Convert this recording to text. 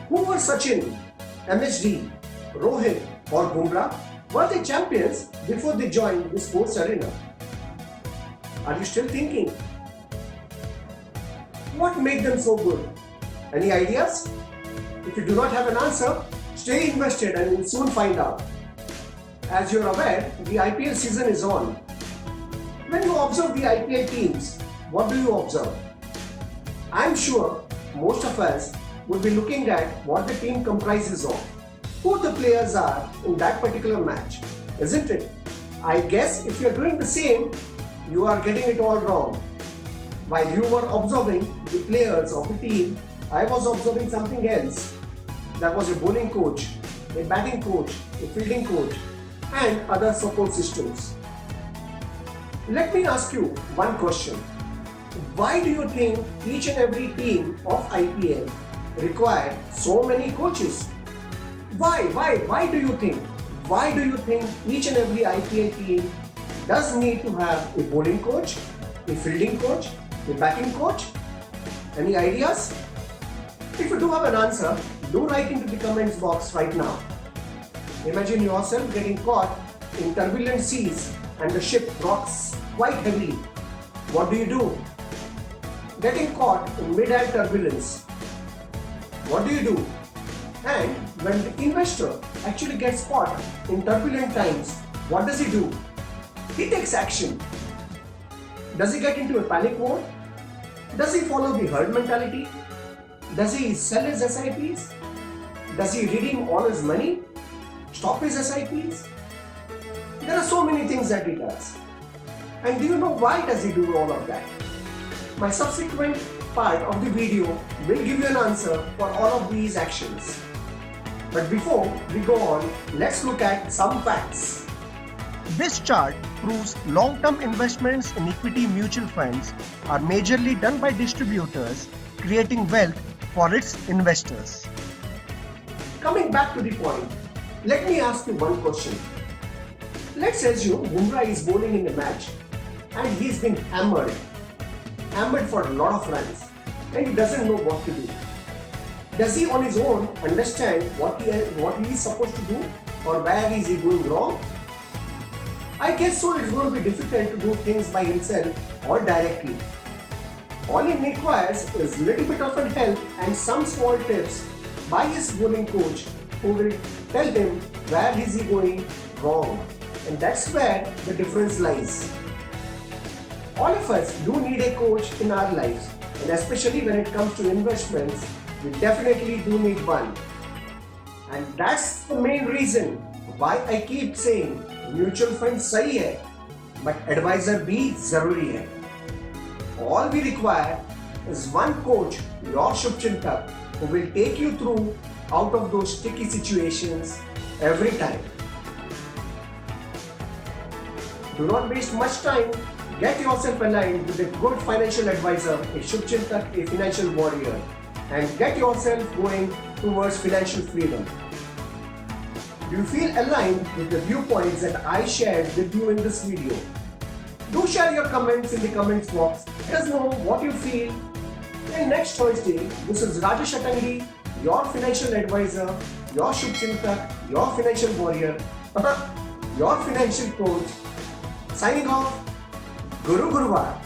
Who were Sachin, MSD, Rohit or Bumrah? Were they champions before they joined the sports arena? Are you still thinking? What made them so good? Any ideas? If you do not have an answer, stay invested and you'll soon find out. As you're aware, the IPL season is on. When you observe the IPL teams, what do you observe? I'm sure most of us would be looking at what the team comprises of, who the players are in that particular match, isn't it? I guess if you're doing the same, you are getting it all wrong. While you were observing the players of the team, I was observing something else. That was a bowling coach, a batting coach, a fielding coach, and other support systems. Let me ask you one question. Why do you think each and every team of IPL required so many coaches? Why do you think? Why do you think each and every IPL team does need to have a bowling coach, a fielding coach, a batting coach? Any ideas? If you do have an answer, do write into the comments box right now. Imagine yourself getting caught in turbulent seas and the ship rocks quite heavily. What do? Getting caught in mid-air turbulence. What do? And when the investor actually gets caught in turbulent times, what does he do? He takes action. Does he get into a panic mode? Does he follow the herd mentality? Does he sell his SIPs? Does he redeem all his money? Stop his SIPs? There are so many things that he does. And do you know why does he do all of that? My subsequent part of the video will give you an answer for all of these actions. But before we go on, let's look at some facts. This chart proves long-term investments in equity mutual funds are majorly done by distributors, creating wealth for its investors. Coming back to the point, let me ask you one question. Let's assume Bumrah is bowling in a match and he's been hammered for a lot of runs and he doesn't know what to do. Does he on his own understand what he is supposed to do or where is he going wrong? I guess so it's going to be difficult to do things by himself or directly. All he requires is little bit of help and some small tips by his bowling coach who will tell him where is he going wrong. And that's where the difference lies. All of us do need a coach in our lives, and especially when it comes to investments, we definitely do need one. And that's the main reason why I keep saying mutual fund sahi hai, but advisor bhi zaruri hai. All we require is one coach, your Shubchintak, who will take you through out of those sticky situations every time. Do not waste much time. Get yourself aligned with a good financial advisor, a Shubchintak, a financial warrior, and get yourself going towards financial freedom. Do you feel aligned with the viewpoints that I shared with you in this video? Do share your comments in the comments box. Let us know what you feel. And next Thursday, this is Rajesh Attangi, your financial advisor, your Shubchintak, your financial warrior, your financial coach. Signing off, Guru Guruvar.